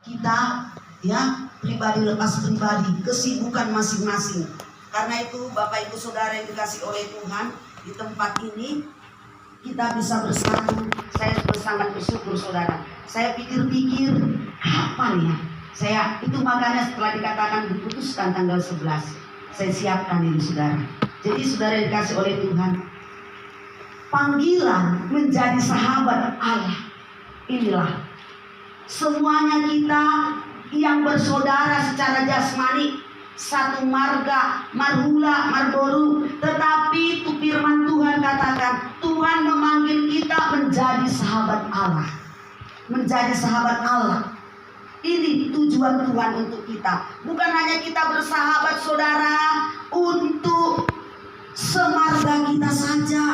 kita ya pribadi lepas pribadi, kesibukan masing-masing. Karena itu Bapak Ibu Saudara yang dikasih oleh Tuhan, di tempat ini kita bisa bersatu. Saya sangat bersyukur saudara. Saya pikir-pikir apa nih ya? Saya itu makanya setelah dikatakan diputuskan tanggal 11, saya siapkan ini saudara. Jadi saudara yang dikasih oleh Tuhan, panggilan menjadi sahabat Allah. Inilah semuanya kita yang bersaudara secara jasmani, satu marga, marhula, marboru. Tetapi itu firman Tuhan katakan, Tuhan memanggil kita menjadi sahabat Allah. Menjadi sahabat Allah. Ini tujuan Tuhan untuk kita. Bukan hanya kita bersahabat saudara untuk semarga kita saja.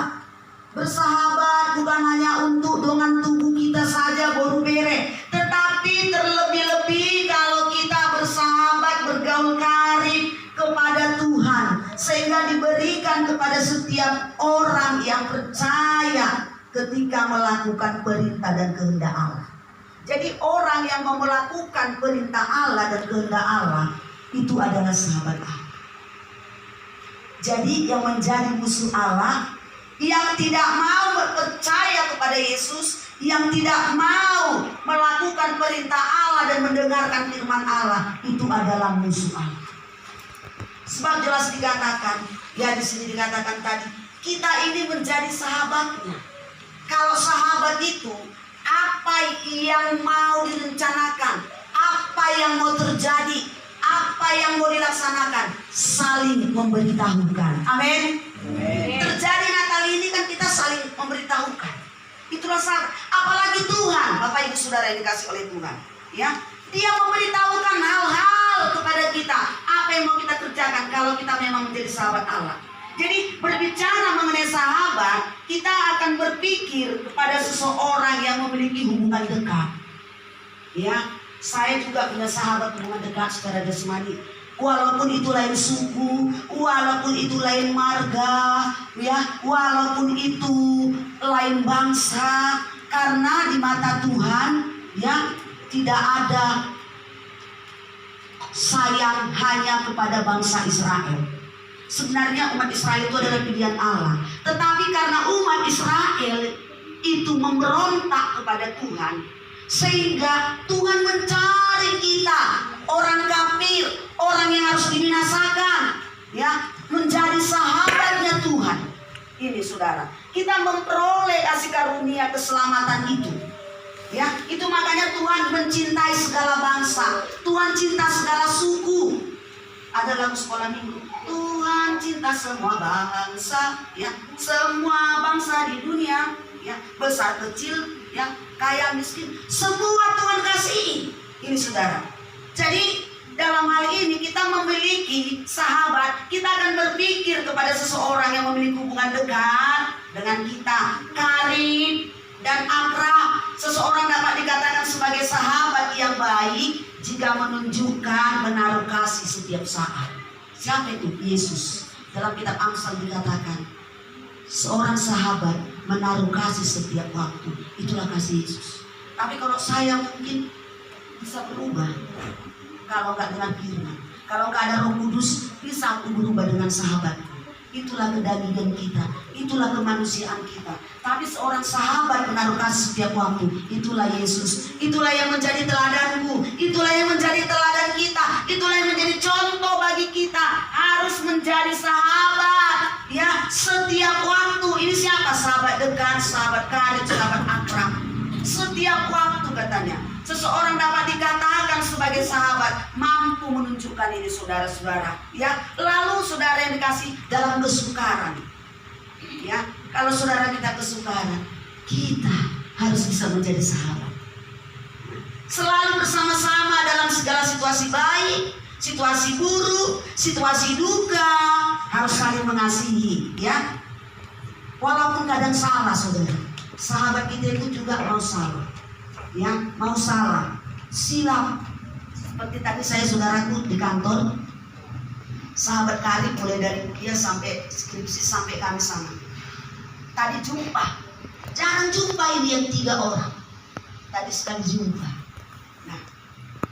Bersahabat bukan hanya untuk dengan tubuh kita saja boru bere, tetapi terlebih-lebih kalau kita bersahabat bergaul karib kepada Tuhan, sehingga diberikan kepada setiap orang yang percaya ketika melakukan perintah dan kehendak Allah. Jadi orang yang mau melakukan perintah Allah dan kehendak Allah itu adalah sahabat Allah. Jadi yang menjadi musuh Allah, yang tidak mau percaya kepada Yesus, yang tidak mau melakukan perintah Allah dan mendengarkan firman Allah, itu adalah musuh Allah. Sebab jelas dikatakan, ya di sini dikatakan tadi, kita ini menjadi sahabatnya. Kalau sahabat itu, apa yang mau direncanakan, apa yang mau terjadi, apa yang mau dilaksanakan, saling memberitahukan. Amin. Terjadi Natal ini kan kita saling memberitahukan. Itulah apalagi Tuhan, Bapak Ibu Saudara yang dikasih oleh Tuhan, ya. Dia memberitahukan hal-hal kepada kita, apa yang mau kita kerjakan kalau kita memang menjadi sahabat Allah. Jadi berbicara mengenai sahabat, kita akan berpikir kepada seseorang yang memiliki hubungan dekat. Ya, saya juga punya sahabat hubungan dekat secara jasmani. Walaupun itu lain suku, walaupun itu lain marga, ya, walaupun itu lain bangsa, karena di mata Tuhan, ya, tidak ada sayang hanya kepada bangsa Israel. Sebenarnya umat Israel itu adalah pilihan Allah, tetapi karena umat Israel itu memberontak kepada Tuhan, sehingga Tuhan mencari kita, orang kafir, orang yang harus dibinasakan, ya, menjadi sahabatnya Tuhan. Ini saudara, kita memperoleh kasih karunia keselamatan itu. Ya, itu makanya Tuhan mencintai segala bangsa, Tuhan cinta segala suku. Ada lagu sekolah minggu, Tuhan cinta semua bangsa, ya, semua bangsa di dunia, ya, besar kecil, ya, kaya miskin, semua Tuhan kasihi. Ini saudara. Jadi dalam hal ini kita memiliki sahabat, kita akan berpikir kepada seseorang yang memiliki hubungan dekat dengan kita, karib dan akrab. Seseorang dapat dikatakan sebagai sahabat yang baik jika menunjukkan menaruh kasih setiap saat. Siapa itu? Yesus. Dalam kitab Amsal dikatakan, seorang sahabat menaruh kasih setiap waktu. Itulah kasih Yesus. Tapi kalau saya mungkin bisa berubah kalau nggak dengan firman. Kalau nggak ada Roh Kudus, bisa aku berubah dengan sahabatku. Itulah kedagingan kita, itulah kemanusiaan kita. Tapi seorang sahabat menaruh kasih setiap waktu. Itulah Yesus. Itulah yang menjadi teladanku. Itulah yang menjadi teladan kita. Itulah yang menjadi contoh bagi kita. Harus menjadi sahabat, ya, setiap waktu. Ini siapa? Sahabat dekat, sahabat karib, sahabat akrab. Setiap waktu katanya. Seseorang dapat dikatakan sebagai sahabat, mampu menunjukkan ini saudara-saudara, ya. Lalu saudara yang dikasih dalam kesukaran, ya, kalau saudara kita kesukaran, kita harus bisa menjadi sahabat. Selalu bersama-sama dalam segala situasi baik, situasi buruk, situasi duka, harus saling mengasihi, ya. Walaupun kadang salah saudara, sahabat kita itu juga mau salah. Ya, mau salah, silap. Seperti tadi saya saudaraku di kantor, sahabat karib mulai dari kuliah sampai skripsi sampai kami sama. Tadi jumpa, jarang jumpa ini yang 3 orang. Tadi sekali jumpa. Nah,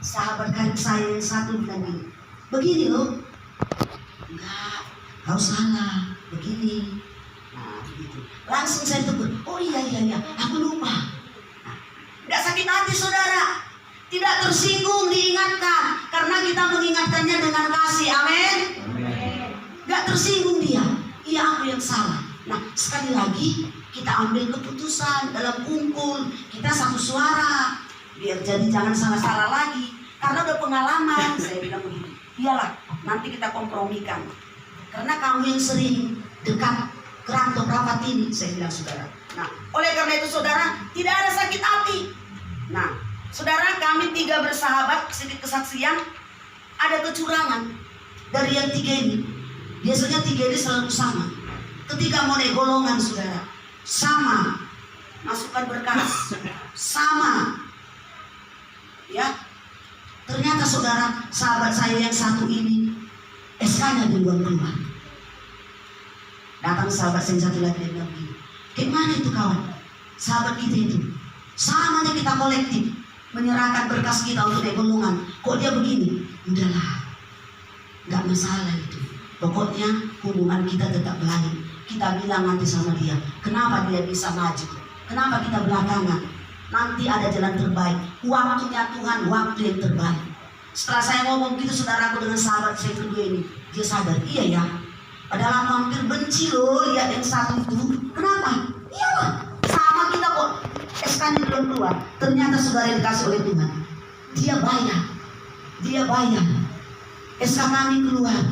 sahabat karib saya yang satu bilang gini, begini loh. Enggak, kau salah, begini. Nah begitu. Langsung saya tegur, oh iya, aku lupa. Nah, enggak sakit hati saudara, tidak tersinggung diingatkan, karena kita mengingatkannya dengan kasih. Amin. Enggak tersinggung dia, iya aku yang salah. Nah sekali lagi kita ambil keputusan dalam kumpul, kita satu suara, biar jadi jangan salah-salah lagi. Karena udah pengalaman, saya bilang begini, iyalah nanti kita kompromikan. Karena kamu yang sering dekat kerantok rapat ini, saya bilang saudara. Nah oleh karena itu saudara, tidak ada sakit hati. Nah saudara, kami 3 bersahabat, sedikit kesaksian, ada kecurangan dari yang 3 ini. Biasanya 3 ini selalu sama. Ketika mau naik golongan saudara, sama, masukkan berkas, sama, ya. Ternyata saudara, sahabat saya yang satu ini SK-nya duluan keluar. Datang sahabat saya yang satu lagi, dia bilang begini, kayak mana itu kawan? Sahabat kita itu, samanya kita kolektif menyerahkan berkas kita untuk naik golongan. Kok dia begini? Udahlah, nggak masalah itu. Pokoknya hubungan kita tetap baik. Kita bilang nanti sama dia, kenapa dia bisa maju? Kenapa kita belakangan? Nanti ada jalan terbaik. Waktunya Tuhan, waktu yang terbaik. Setelah saya ngomong gitu saudaraku dengan sahabat saya kedua ini, dia sadar, iya ya. Padahal aku hampir benci loh lihat yang satu itu. Kenapa? Iya lah, sama kita kok. SK-nya belum keluar. Ternyata saudara yang dikasih oleh Tuhan, dia bayar. SK kami keluar,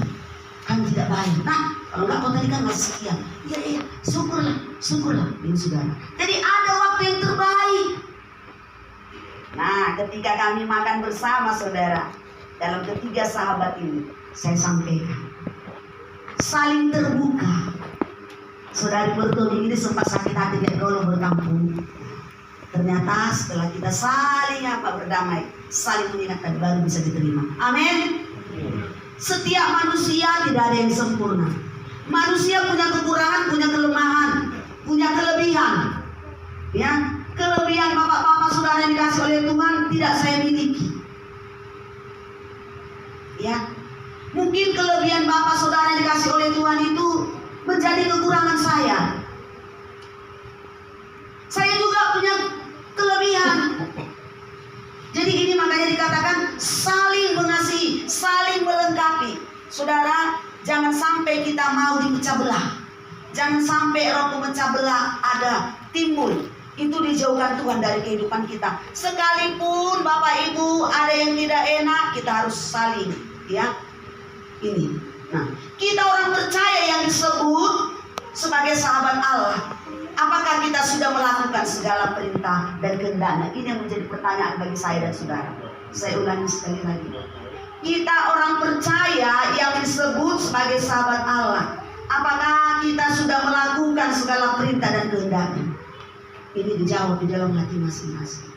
kami tidak bayar. Nah, kalau enggak kau tadi kan masih sekian. Iya, syukurlah ini saudara. Jadi ada waktu yang terbaik. Nah, ketika kami makan bersama saudara, dalam ketiga sahabat ini, saya sampaikan, saling terbuka. Saudari Bertoni ini sempat sakit hati kayak golong berkampung. Ternyata setelah kita saling berdamai, saling mengingatkan, baru bisa diterima. Amin. Setiap manusia tidak ada yang sempurna. Manusia punya kekurangan, punya kelemahan, punya kelebihan. Ya, kelebihan bapak-bapak saudara yang dikasih oleh Tuhan tidak saya miliki. Ya, mungkin kelebihan bapak saudara yang dikasih oleh Tuhan itu menjadi kekurangan saya. Saya juga punya kelebihan. Jadi ini makanya dikatakan saling mengasihi, saling melengkapi. Saudara, jangan sampai kita mau dipecah belah. Jangan sampai roh pemecah belah ada timbul. Itu dijauhkan Tuhan dari kehidupan kita. Sekalipun Bapak Ibu ada yang tidak enak, kita harus saling, ya. Ini. Nah, kita orang percaya yang disebut sebagai sahabat Allah. Apakah kita sudah melakukan segala perintah dan kehendaknya? Ini yang menjadi pertanyaan bagi saya dan saudara. Saya ulangi sekali lagi. Kita orang percaya yang disebut sebagai sahabat Allah. Apakah kita sudah melakukan segala perintah dan kehendaknya? Ini dijawab di dalam hati masing-masing.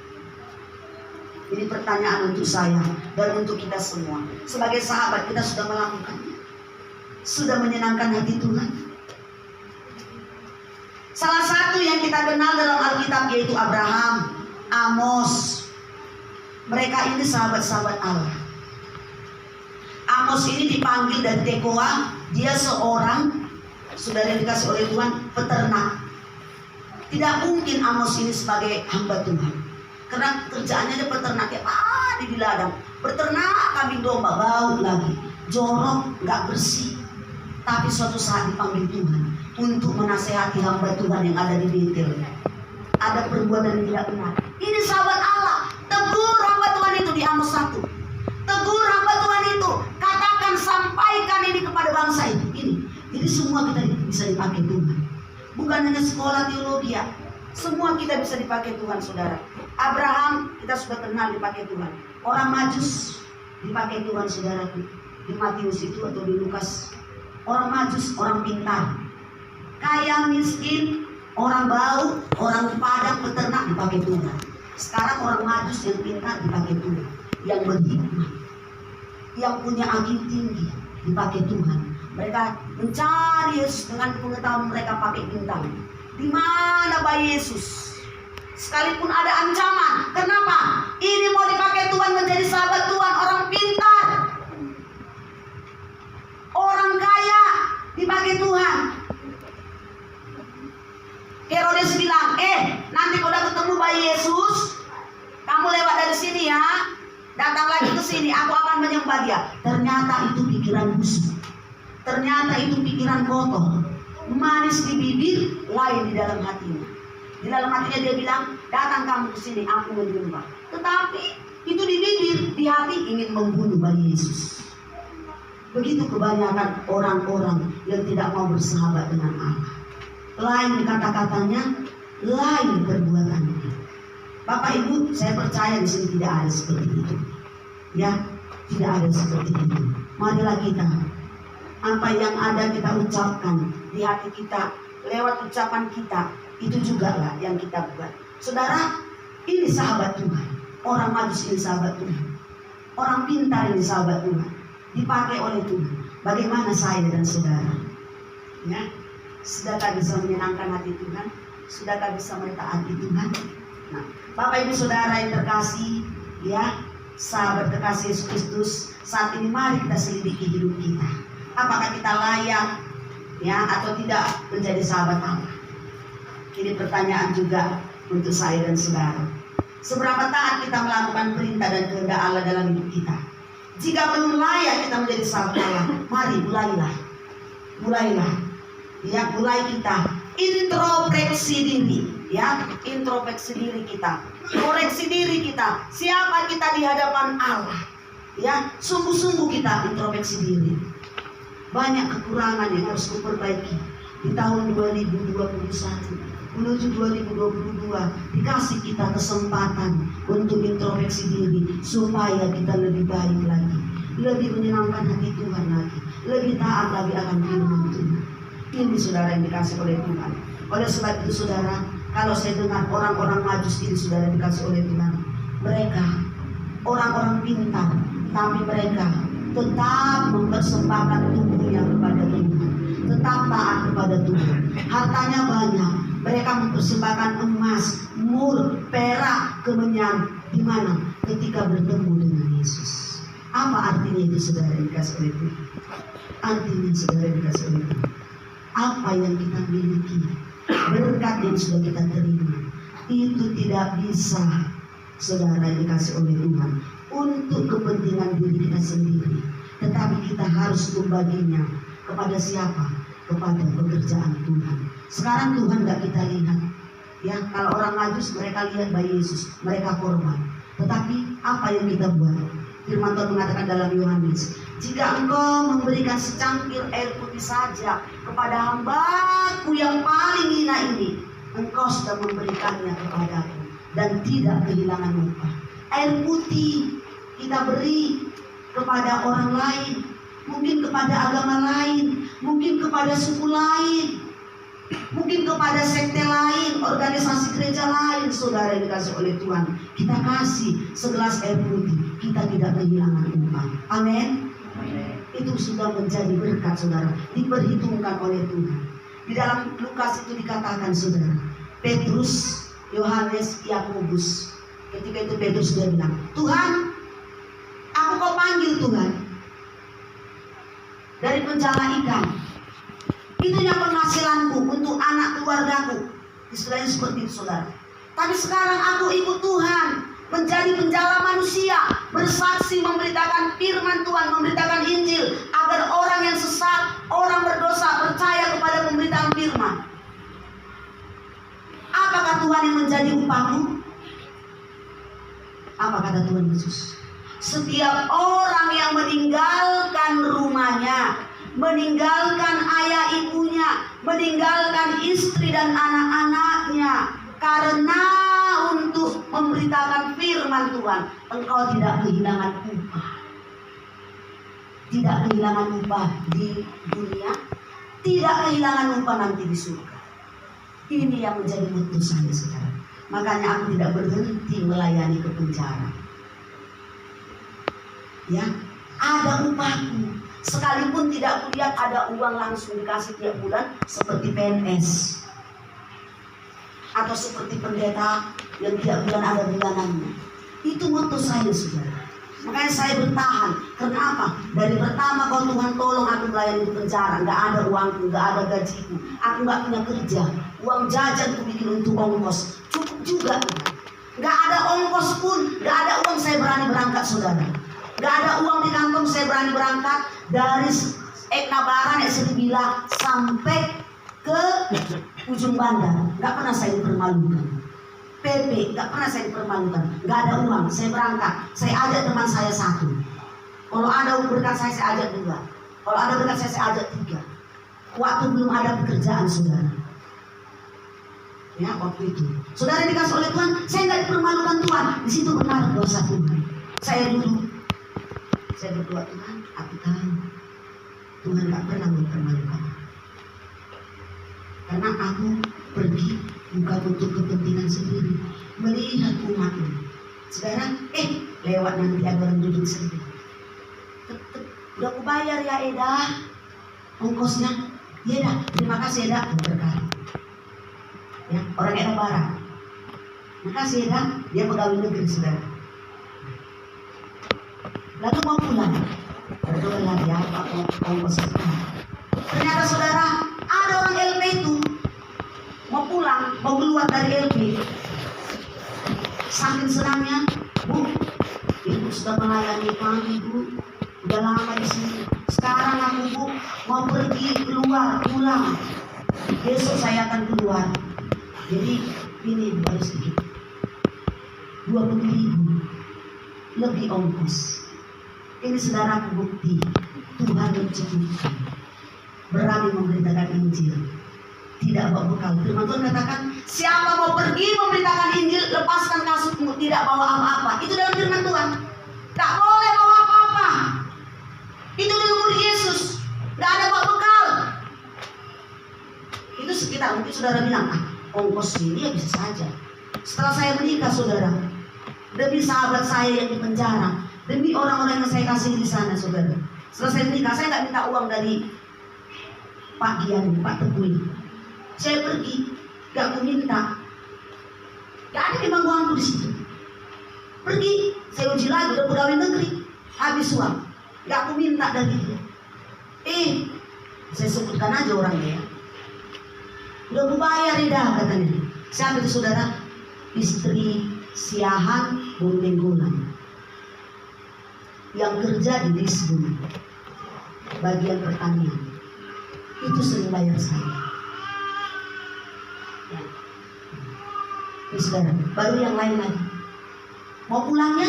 Ini pertanyaan untuk saya dan untuk kita semua. Sebagai sahabat kita sudah melakukannya. Sudah menyenangkan hati Tuhan. Salah satu yang kita kenal dalam Alkitab yaitu Abraham, Amos. Mereka ini sahabat-sahabat Allah. Amos ini dipanggil dari Tekoa. Dia seorang, sudah dikasih oleh Tuhan, peternak. Tidak mungkin Amos ini sebagai hamba Tuhan. Karena kerjaannya dia peternak, ya di ladang. Berternak kambing domba, bau lagi, jorok, nggak bersih. Tapi suatu saat dipanggil Tuhan untuk menasehati hamba Tuhan yang ada di Betel. Ada perbuatan yang tidak benar. Ini sahabat Allah. Tegur hamba Tuhan itu di Amos 1. Tegur hamba Tuhan itu. Katakan, sampaikan ini kepada bangsa ini. Ini. Jadi semua kita bisa dipakai Tuhan. Bukan hanya sekolah teologi ya. Semua kita bisa dipakai Tuhan, saudara. Abraham kita sudah kenal dipakai Tuhan. Orang Majus dipakai Tuhan, saudaraku. Di Matius itu atau di Lukas. Orang Majus, orang pintar. Kaya miskin, orang bau, orang padang, peternak dipakai Tuhan. Sekarang orang Majus yang pintar dipakai Tuhan. Yang berhikmah, yang punya akil tinggi dipakai Tuhan. Mereka mencari Yesus dengan pengetahuan mereka pakai bintang. Di mana bayi Yesus? Sekalipun ada ancaman, kenapa? Ini mau dipakai Tuhan menjadi sahabat Tuhan. Datang lagi ke sini, aku akan menyembah dia. Ternyata itu pikiran busuk. Ternyata itu pikiran kotor. Manis di bibir, lain di dalam hatinya. Di dalam hatinya dia bilang, datang kamu ke sini, aku menyembah. Tetapi itu di bibir, di hati ingin membunuh bayi Yesus. Begitu kebanyakan orang-orang yang tidak mau bersahabat dengan Allah. Lain kata-katanya, lain perbuatannya. Bapak Ibu, saya percaya di sini tidak ada seperti itu. Ya, tidak ada seperti itu. Marilah kita, apa yang ada kita ucapkan di hati kita, lewat ucapan kita, itu juga lah yang kita buat. Saudara, ini sahabat Tuhan. Orang Majus ini sahabat Tuhan. Orang pintar ini sahabat Tuhan. Dipakai oleh Tuhan. Bagaimana saya dan saudara? Ya, sudahkah bisa menyenangkan hati Tuhan? Sudahkah bisa mentaati Tuhan? Nah, Bapak Ibu Saudara yang terkasih, ya, sahabat kekasih Yesus Kristus, saat ini mari kita selidiki hidup kita. Apakah kita layak, ya, atau tidak menjadi sahabat Allah? Ini pertanyaan juga untuk saya dan saudara. Seberapa taat kita melakukan perintah dan kehendak Allah dalam hidup kita? Jika belum layak kita menjadi sahabat Allah, mari mulailah. Ya, mulai kita introspeksi diri, ya, introspeksi diri kita, koreksi diri kita, siapa kita di hadapan Allah, ya, sungguh-sungguh kita introspeksi diri. Banyak kekurangan yang harus diperbaiki di tahun 2021 menuju 2022. Dikasih kita kesempatan untuk introspeksi diri supaya kita lebih baik lagi, lebih menyenangkan hati Tuhan lagi, lebih taat lagi akan firman Tuhan. Ini saudara yang dikasih oleh Tuhan. Oleh sebab itu saudara, kalau saya dengar orang-orang Majus ini saudara dikasih oleh Tuhan, mereka orang-orang pintar, tapi mereka tetap mempersembahkan tubuhnya kepada Tuhan, tetap taat kepada Tuhan. Hartanya banyak, mereka mempersembahkan emas, mur, perak, kemenyan. Di mana? Ketika bertemu dengan Yesus. Apa artinya itu saudara yang dikasih oleh Tuhan? Artinya saudara yang dikasih oleh Tuhan, apa yang kita miliki, berkat yang sudah kita terima, itu tidak bisa saudara yang dikasih oleh Tuhan untuk kepentingan diri kita sendiri, tetapi kita harus membaginya kepada siapa? Kepada pekerjaan Tuhan. Sekarang Tuhan gak kita lihat, ya, kalau orang Majus mereka lihat bayi Yesus, mereka korban. Tetapi apa yang kita buat? Firman Tuhan mengatakan dalam Yohanes, jika engkau memberikan secangkir air putih saja kepada hambaku yang paling hina ini, engkau sudah memberikannya kepadaku dan tidak kehilangan upah. Air putih kita beri kepada orang lain, mungkin kepada agama lain, mungkin kepada suku lain, mungkin kepada sekte lain, organisasi gereja lain. Saudara yang dikasih oleh Tuhan, kita kasih segelas air putih, kita tidak kehilangan upah. Amin. Itu sudah menjadi berkat saudara, diperhitungkan oleh Tuhan. Di dalam Lukas itu dikatakan saudara, Petrus, Yohanes, Yakobus, ketika itu Petrus dia bilang, Tuhan, aku kau panggil Tuhan dari penjala ikan, itunya penghasilanku untuk anak keluargaku. Istilahnya seperti itu saudara. Tapi sekarang aku ikut Tuhan, menjadi penjala manusia, bersaksi, memberitakan firman Tuhan, memberitakan Injil, agar orang yang sesat, orang berdosa percaya kepada pemberitaan firman. Apakah Tuhan yang menjadi upahmu? Apa kata Tuhan Yesus? Setiap orang yang meninggalkan rumahnya, meninggalkan ayah ibunya, meninggalkan istri dan anak-anaknya karena untuk memberitakan firman Tuhan, engkau tidak kehilangan upah. Tidak kehilangan upah di dunia, tidak kehilangan upah nanti di surga. Ini yang menjadi motto saya sekarang. Makanya aku tidak berhenti melayani ke penjara. Ya, ada upahku. Sekalipun tidak kulihat ada uang langsung dikasih tiap bulan seperti PNS atau seperti pendeta yang tiap bulan ada bulanannya. Itu motto saya saudara. Makanya saya bertahan. Kenapa? Dari pertama kau Tuhan tolong aku melayani di penjara, nggak ada uangku, nggak ada gajiku, aku nggak punya kerja, uang jajan ku bikin untuk ongkos, cukup juga. Gak ada ongkos pun, gak ada uang saya berani berangkat saudara. Gak ada uang di kantong saya berani berangkat dari Eknabaran Bila sampai ke ujung bandar. Gak pernah saya dipermalukan. PP gak pernah saya dipermalukan. Gak ada uang, saya berangkat. Saya ajak teman saya satu. Kalau ada berkat saya ajak dua. Kalau ada berkat saya ajak tiga. Waktu belum ada pekerjaan saudara. Ya waktu itu. Saudara dikasih oleh Tuhan, saya nggak dipermalukan Tuhan. Di situ benar dosa Tuhan. Saya duduk. Saya berdoa, Tuhan, aku tahu Tuhan nggak pernah mempermalukan. Karena aku pergi bukan untuk kepentingan sendiri, melihat umat ini. Sekarang, lewat nanti ada orang duduk sendiri. Tetep, udah aku bayar ya Eda, ongkosnya. Ya dah, terima kasih Eda, berkali. Ya, orang Eda Barat. Makasih Eda, dia pegawai negeri saudara. Lalu mau pulang, berdoa lagi apa ongkos itu. Ternyata saudara, ada orang LP itu mau pulang, mau keluar dari LP. Saking senangnya, Bu, Ibu sudah melayani kami Bu, udah lama di sini. Sekarang aku Bu mau pergi keluar, pulang. Besok saya akan keluar. Jadi ini baru sedikit, 20.000 lebih ongkos. Ini saudaraku bukti Tuhan mencukupkan. Berani memberitakan Injil, tidak bawa bekal. Firman Tuhan katakan, siapa mau pergi memberitakan Injil, lepaskan kasutmu, tidak bawa apa-apa. Itu dalam firman Tuhan. Tak boleh bawa apa-apa. Itu dalam umur Yesus. Tidak ada bawa bekal. Itu sekitar mungkin saudara bilang, ongkos ini ya bisa saja. Setelah saya menikah saudara, demi sahabat saya yang di penjara, demi orang-orang yang saya kasih di sana saudara. Setelah saya menikah, saya nggak minta uang dari Pak Gian, Pak Teguh. Saya pergi, nggak aku minta. Nggak ada memang uangku di situ. Pergi, saya uji lagi, udah pegawai negeri, habis uang. Nggak aku minta dari dia. Saya sebutkan aja orangnya ya. Udah aku bayar dah katanya. Siapa itu saudara? Istri Siahan Bondenggolan yang kerja di Disbun bagian pertanian. Itu sering bayar saya ya. Ini saudara, baru yang lain lagi. Mau pulangnya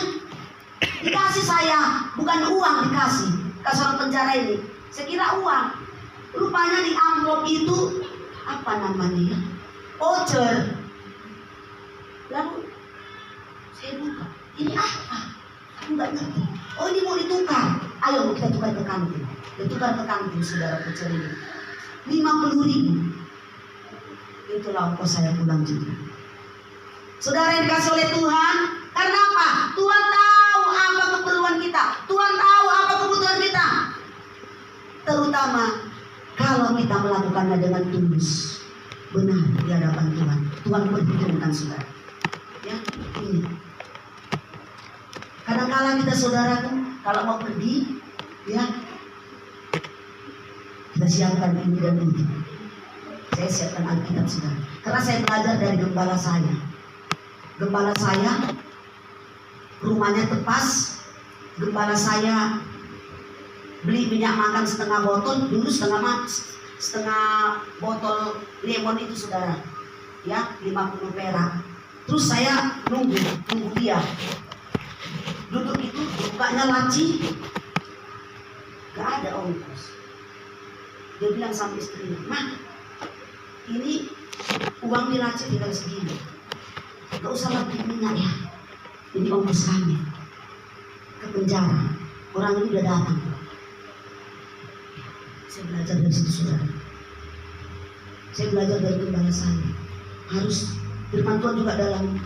dikasih saya, bukan uang dikasih. Kasih orang penjara ini, saya kira uang. Rupanya di amplop itu apa namanya ya, voucher. Lalu saya buka, ini apa? Aku nggak ngerti. Oh ini mau ditukar. Ayo kita tukar ke kantin. Ditukar ke kantin saudara voucher ini 50.000. Itulah ongkos saya pulang juga. Saudara yang dikasih oleh Tuhan, karena apa? Tuhan tahu apa keperluan kita. Tuhan tahu apa kebutuhan kita. Terutama kalau kita melakukannya dengan tulus, benar di hadapan Tuhan. Tuhan perhitungkan saudara. Ya, ini. Kadang-kadang kita saudara tuh kalau mau pergi, ya kita siapkan ini dan itu. Saya siapkan Alkitab saudara. Karena saya belajar dari gembala saya. Gembala saya rumahnya tepas. Gembala saya beli minyak makan setengah botol, dulu setengah botol lemon itu saudara, ya 50 perak. Terus saya nunggu dia duduk itu, bukanya laci, gak ada ongkos. Dia bilang sama istrinya, "Mah, ini uang di laci tinggal segini, gak usah beli minyak ya, ini ongkos kami ke penjara, orang ini udah datang." Saya belajar dari situ saudara. Saya belajar dari gembala saya. Harus firman Tuhan juga dalam